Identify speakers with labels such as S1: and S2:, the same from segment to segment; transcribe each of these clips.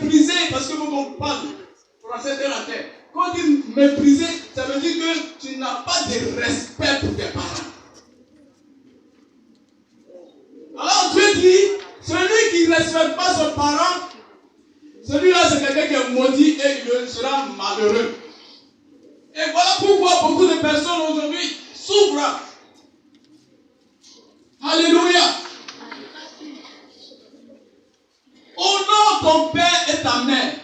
S1: mépriser, parce que vous parlez français de la terre. Quand tu dis mépriser, ça veut dire que tu n'as pas de respect pour tes parents. Alors Dieu dit, celui qui ne respecte pas son parent, celui-là c'est quelqu'un qui est maudit et il sera malheureux. Et voilà pourquoi beaucoup de personnes aujourd'hui souffrent. Alléluia. Honore ton père et ta mère.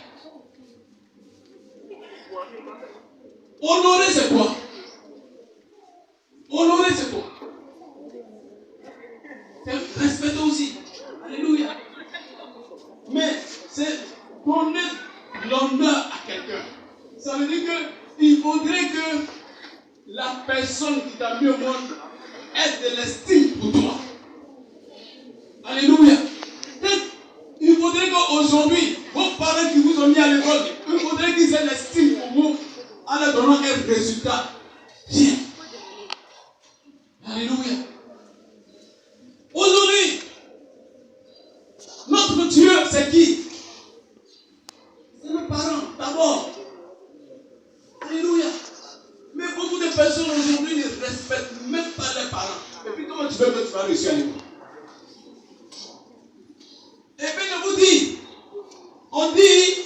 S1: Honorer c'est quoi? Honorer c'est quoi? C'est respecter aussi. Alléluia. Mais c'est donner l'honneur à quelqu'un. Ça veut dire qu'il faudrait que la personne qui t'a mis au monde ait de l'estime pour toi. Alléluia. Il faudrait qu'aujourd'hui, vos parents qui vous ont mis à l'école, il faudrait qu'ils aient l'estime pour vous en leur donnant un résultat. Bien. Alléluia. Aujourd'hui, notre Dieu, c'est qui? C'est nos parents, d'abord. Alléluia. Mais beaucoup de personnes aujourd'hui ne respectent même pas leurs parents. Et puis comment tu veux que tu vas réussir à l'école? Et puis je vous dis, on dit,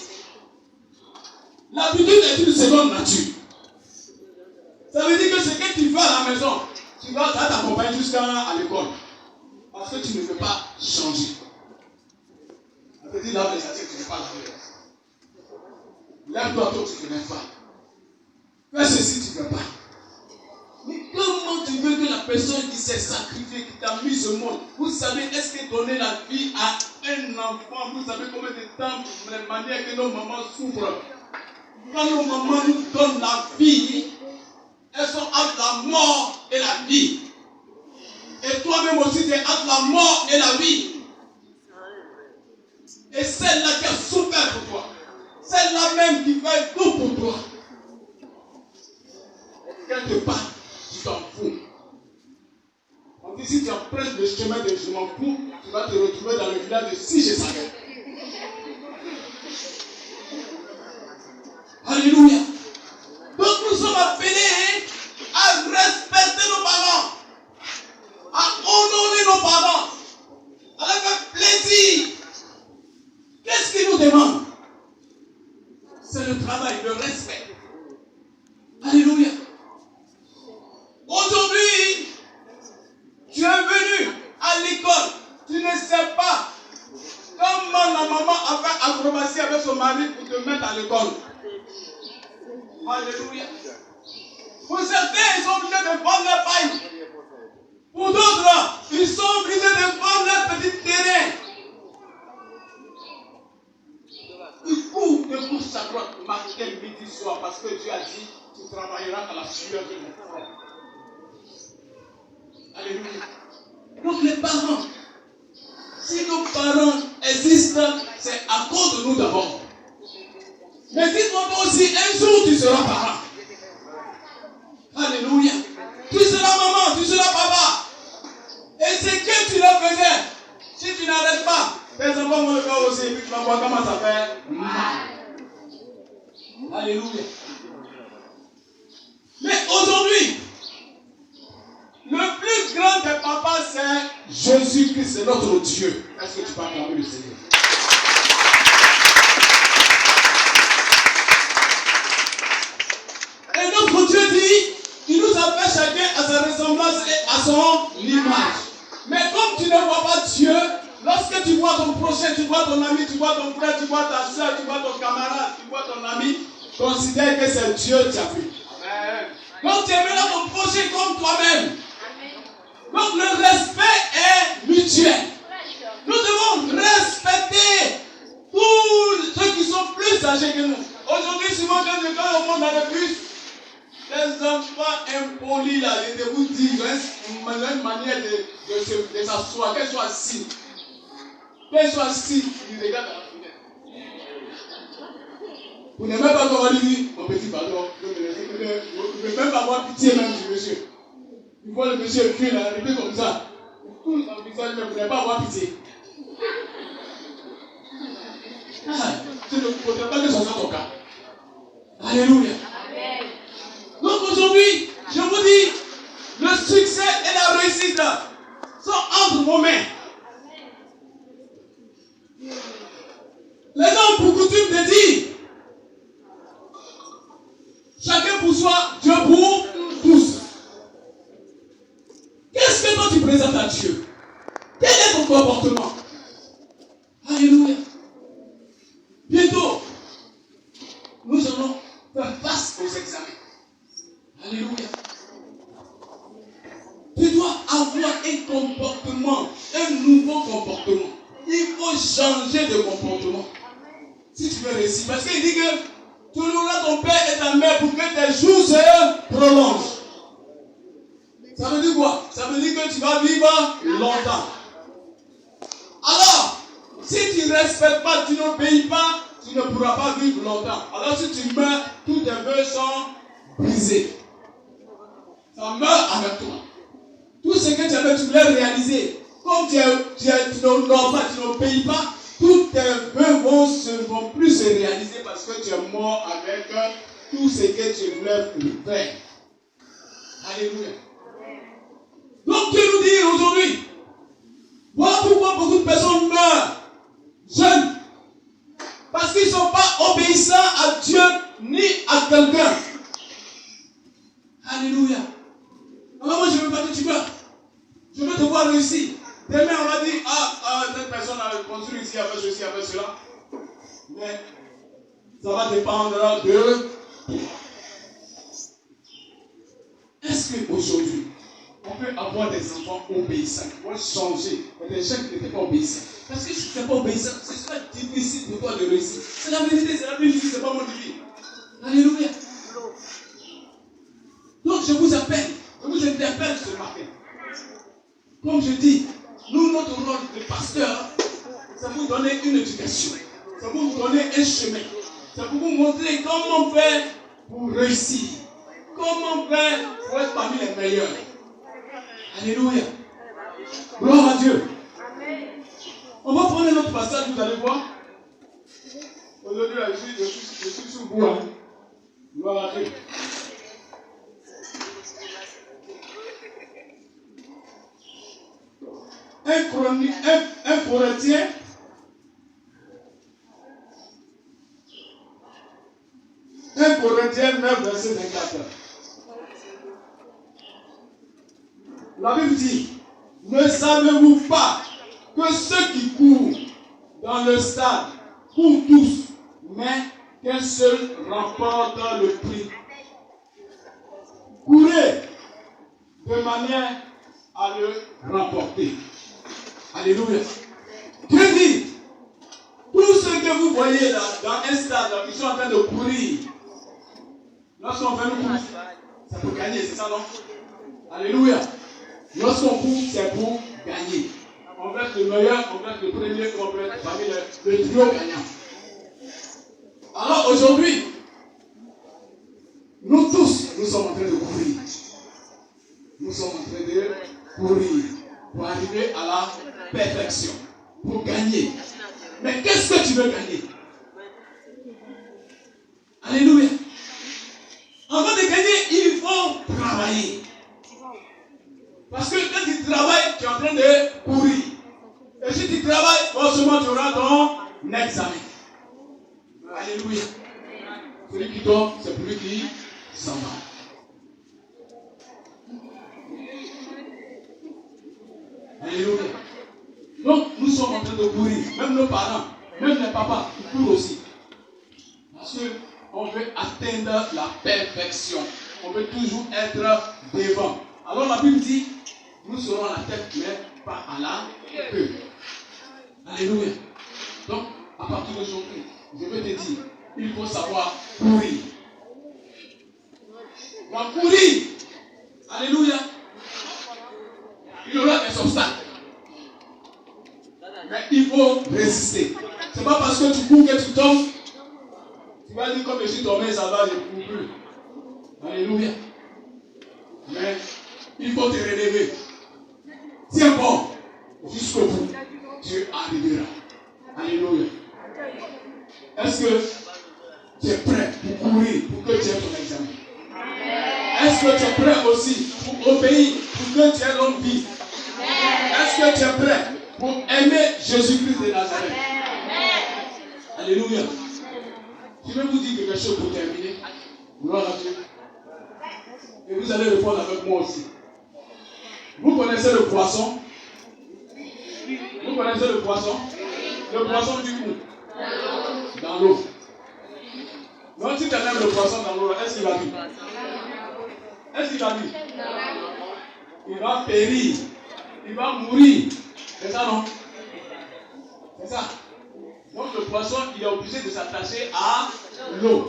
S1: l'habitude est une seconde nature. Ça veut dire que ce que tu fais à la maison, tu vas t'accompagner jusqu'à l'école. Parce que tu ne peux pas changer. On te dit lave les assiettes, tu ne peux pas laver. Lève-toi tôt, tu ne peux pas. Fais ceci, tu ne peux pas. Mais comment tu veux que la personne qui s'est sacrifiée, qui t'a mis au monde, vous savez, est-ce que donner la vie à un enfant, vous savez combien de temps, de manière que nos mamans souffrent. Quand nos mamans nous donnent la vie, elles sont entre la mort et la vie. Et toi-même aussi, tu es entre la mort et la vie. Et celle-là qui a souffert pour toi, celle-là même qui fait tout pour toi, quelque part, tu t'en fous. On dit si tu empruntes le chemin de je m'en fous, tu vas te retrouver dans le village de si je savais. Alléluia. Donc nous sommes appelés à respecter nos parents, à honorer nos parents, à leur faire plaisir. Qu'est-ce qu'ils nous demandent? C'est le travail, le respect. Alléluia. Aujourd'hui, tu es venu à l'école, tu ne sais pas comment la maman a fait acrobatie avec son mari pour te mettre à l'école. Alléluia. Pour certains, ils sont obligés de vendre leur paille. Pour d'autres, ils sont obligés de vendre leur petit terrain. Ils courent de gauche à droite, matin, midi, soir, parce que Dieu a dit, tu travailleras à la sueur de mon front. Alléluia. Donc les parents, si nos parents existent, c'est à cause de nous d'abord. Mais dis-toi aussi, un jour tu seras parent. Alléluia. Tu seras maman, tu seras papa. Et ce que tu leur faisais, si tu n'arrêtes pas, tes enfants vont le faire aussi, et puis tu vas voir comment ça fait mal. Alléluia. Mais aujourd'hui, le plus grand des papas, c'est Jésus-Christ, c'est notre Dieu. Est-ce que tu peux acclamer le Seigneur? Et notre Dieu dit, il nous a fait chacun à sa ressemblance et à son image. Mais comme tu ne vois pas Dieu, lorsque tu vois ton prochain, tu vois ton ami, tu vois ton frère, tu vois ta soeur, tu vois ton camarade, tu vois ton ami, considère que c'est Dieu qui a fait. Donc tu aimes là ton prochain comme toi-même. Donc le respect est mutuel. Nous devons respecter tous ceux qui sont plus âgés que nous. Aujourd'hui, souvent quand on monte dans le bus, les enfants impolis là, je vous dis, une manière de s'asseoir, qu'elles soient assis. Qu'elles soient assis, ils regardent à la fenêtre. Vous n'aimez pas comment dire, mon petit pardon, vous ne pouvez même pas avoir pitié même du monsieur. Il faut le monsieur cuire là, il est comme ça. Tout dans le visage, mais vous n'avez pas avoir pitié. Tu ne voudrais pas que ce soit ton cas. Alléluia. Amen. Donc aujourd'hui, je vous dis, le succès et la réussite sont entre vos mains. Les gens ont pour coutume de dire, chacun pour soi, Dieu pour tous. Qu'est-ce que toi tu présentes à Dieu? Quel est ton comportement? Alléluia. Bientôt, nous allons faire face aux examens. Alléluia. Tu dois avoir un comportement, un nouveau comportement. Il faut changer de comportement. Si tu veux réussir. Parce qu'il dit que tu loueras ton père et ta mère pour que tes jours se prolongent. Ça veut dire quoi? Ça veut dire que tu vas vivre longtemps. Alors, si tu ne respectes pas, tu n'obéis pas, tu ne pourras pas vivre longtemps. Alors si tu meurs, tous tes vœux sont brisés. Ça meurt avec toi. Tout ce que tu voulais réaliser, comme tu n'honores pas, tu n'obéis pas, tous tes vœux vont plus se réaliser parce que tu es mort avec tout ce que tu voulais faire. Alléluia. Donc Dieu nous dit aujourd'hui, voilà pourquoi beaucoup de personnes meurent jeunes. Parce qu'ils ne sont pas obéissants à Dieu ni à quelqu'un. Alléluia. Alors moi je ne veux pas que tu meurs. Je veux te voir réussir. Demain on va dire, cette personne a construit ici, a fait ceci, a fait cela. Mais ça va dépendre de... Est-ce qu'aujourd'hui, on peut avoir des enfants obéissants qui vont changer, mais des gens qui n'étaient pas obéissants? Parce que si tu n'es pas obéissant, ce sera difficile pour toi de réussir. C'est la vérité, c'est la vérité, c'est pas mon vie. Alléluia. Donc je vous appelle, je vous interpelle ce matin. Comme je dis, nous, notre rôle de pasteur, c'est vous donner une éducation. C'est pour vous donner un chemin. C'est pour vous montrer comment faire pour réussir. Comment faire pour être parmi les meilleurs. Alléluia. Gloire à Dieu. On va prendre notre passage, vous allez voir. Aujourd'hui, je suis sous vous. Gloire à Dieu. Un Corinthien. Un Corinthien 9, verset 24. La Bible dit, ne savez-vous pas que ceux qui courent dans le stade courent tous, mais qu'un seul remporte le prix. Courez de manière à le remporter. Alléluia. Dieu dit, tous ceux que vous voyez là, dans un stade, là, qui sont en train de courir, lorsqu'on fait une course, c'est pour gagner, c'est ça non? Alléluia. Lorsqu'on court, c'est pour gagner. On veut être le meilleur, on veut être le premier, on veut être parmi le trio gagnant. Alors aujourd'hui, nous tous, nous sommes en train de courir. Nous sommes en train de courir pour arriver à la perfection, pour gagner. Mais qu'est-ce que tu veux gagner? Alléluia. Avant de gagner, il faut travailler. Parce que quand tu travailles, tu es en train de courir. Et si tu travailles, forcément tu auras ton examen. Alléluia. Celui qui dort, c'est celui qui s'en va. Alléluia. Donc, nous sommes en train de courir. Même nos parents, même les papas, ils courent aussi. Parce qu'on veut atteindre la perfection. On veut toujours être devant. Alors la Bible dit, nous serons à la tête, mais pas à la queue. Alléluia. Donc, à partir d'aujourd'hui, je veux te dire, il faut savoir courir. Dans courir, alléluia, il y aura des obstacles. Mais il faut résister. Ce n'est pas parce que tu cours que tu tombes. Tu vas dire comme je suis tombé, ça va, je ne cours plus. Alléluia. Mais il faut te relever. Tiens bon jusqu'au bout. Dieu arrivera. Alléluia. Est-ce que tu es prêt pour courir, pour que tu aies ton examen? Est-ce que tu es prêt aussi pour obéir, pour que tu aies longue vie? Est-ce que tu es prêt pour aimer Jésus-Christ de Nazareth? Alléluia. Je vais vous dire quelque chose pour terminer. Gloire à Dieu. Et vous allez répondre avec moi aussi. Vous connaissez le poisson? Vous connaissez le poisson? Le poisson du coup? Dans l'eau. Donc si tu aimes le poisson dans l'eau, est-ce qu'il va vivre? Est-ce qu'il va vivre? Il va périr. Il va mourir. C'est ça, non? C'est ça. Donc le poisson, il est obligé de s'attacher à l'eau.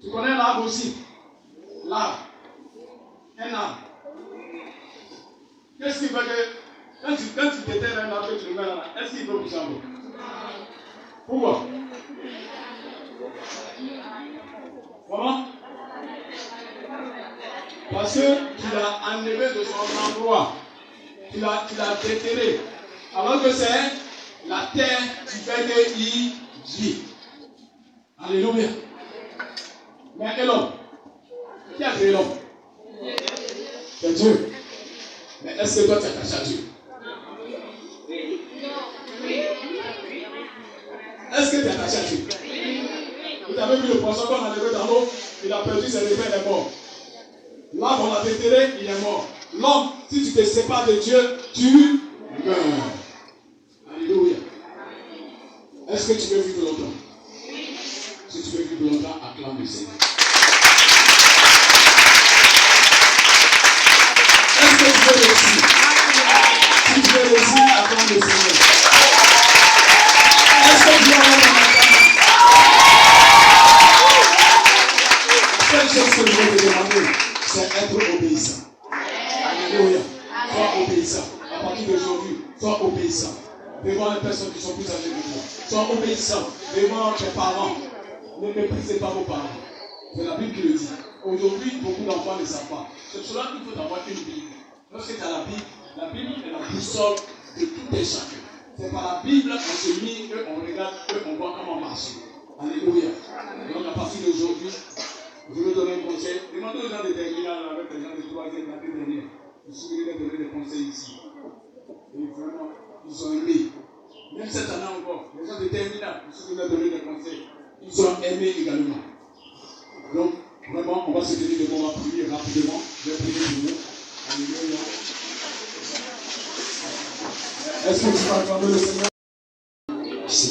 S1: Tu connais l'arbre aussi? L'arbre. Un arbre. Qu'est-ce qu'il veut que... Quand tu déterres un arbre et tu le mets là, est-ce qu'il peut pousser en eau? Pourquoi? Comment? Parce que tu l'as enlevé de son endroit. Tu l'as déterré. Alors que c'est la terre qui fait qu'il vit. Alléluia. Mais et l'homme? Qui a créé l'homme? C'est Dieu. Mais est-ce que toi tu es attaché à Dieu? Est-ce que tu es attaché à Dieu? Vous avez vu le poisson qu'on a levé dans l'eau, il a perdu ses effets, il est mort. L'arbre, on l'a déterré, il est mort. L'homme, si tu te sépares de Dieu, tu meurs. Alléluia. Est-ce que tu veux vivre longtemps? Si tu veux vivre longtemps, acclame le Seigneur. Est-ce que tu veux réussir? Si tu veux réussir, acclame le Seigneur. Est-ce que tu veux avoir ton acclamation? La seule chose que je vais te demander, c'est être obéissant. Alléluia. Sois obéissant. À partir d'aujourd'hui, sois obéissant devant les personnes qui sont plus âgées que toi. Sois obéissant devant tes parents. Ne méprisez pas vos parents. C'est la Bible qui le dit. Aujourd'hui, beaucoup d'enfants ne savent pas. C'est pour cela qu'il faut avoir une Bible. Lorsque tu as la Bible est la boussole de tout et chacun. C'est par la Bible qu'on se mit, qu'on regarde, qu'on voit comment marcher. Alléluia. Donc à partir d'aujourd'hui, je vais donner un conseil. Demandez aux gens de terminale avec les gens de 3e, l'année dernière. Je suis venu leur donner des conseils ici. Et vraiment, ils ont aimé. Même cette année encore, les gens de terminale, je suis venu leur donner des conseils. Ils ont aimé également. Donc, vraiment, on va se tenir devant, on va prier rapidement. Je vais prier pour vous. Alléluia. Est-ce que tu vas acclamer le Seigneur? Merci.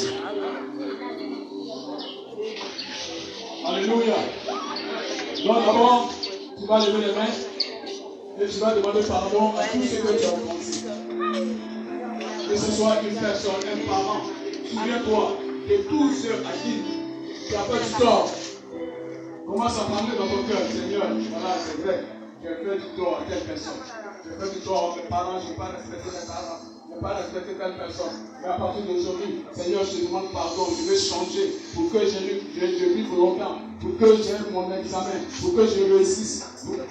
S1: Alléluia. Donc d'abord, tu vas lever les mains et tu vas demander pardon à tous ceux que tu as offensés. Que ce soit une personne, un parent, souviens-toi de tous ceux à qui tu as fait du tort. Commence à parler dans ton cœur, Seigneur, voilà, c'est vrai, j'ai fait du tort à telle personne. J'ai fait du tort à mes parents, je n'ai pas respecté mes parents. Ne pas respecter telle personne. Mais à partir d'aujourd'hui, Seigneur, je te demande pardon. Je veux changer pour que je vive longtemps, pour que j'aie mon examen, pour que je réussisse.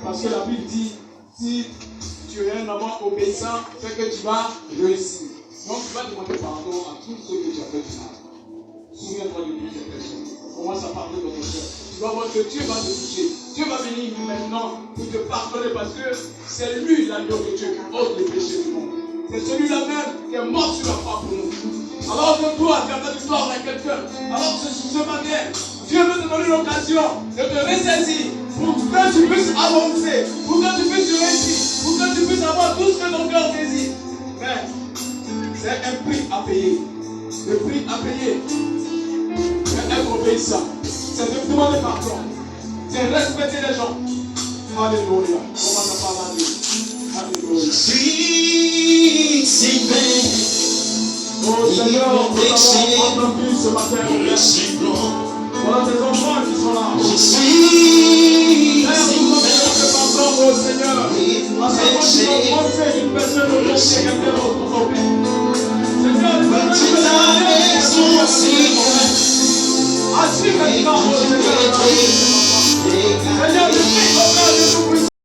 S1: Parce que la Bible dit, si tu es un homme obéissant, c'est que tu vas réussir. Donc tu vas demander pardon à tous ceux que tu as fait du mal. Souviens-toi de toutes ces personnes. Commence à parler dans ton cœur. Tu vas voir que Dieu va te toucher. Dieu va venir maintenant pour te pardonner parce que c'est lui l'agneau de Dieu qui ôte les péchés du monde. C'est celui-là même qui est mort sur la croix pour nous. Alors que toi, tu as fait du tort à quelqu'un. Alors que ce matin, Dieu veut te donner l'occasion de te ressaisir pour que tu puisses avancer, pour que tu puisses réussir, pour que tu puisses avoir tout ce que ton cœur désire. Mais c'est un prix à payer. Le prix à payer, c'est être obéissant. C'est de demander pardon. C'est respecter les gens. Alléluia. Commence à parler à Dieu. Alléluia. Oh Seigneur, nous avons entendu ce matin. Voilà tes enfants qui sont là. Père, nous demandons pardon, oh Seigneur. À chaque fois qu'ils ont pensé une personne au monde, c'est quelqu'un d'autre aujourd'hui. Seigneur, nous demandons agis maintenant, oh Seigneur. Seigneur, je prie au nom de nous.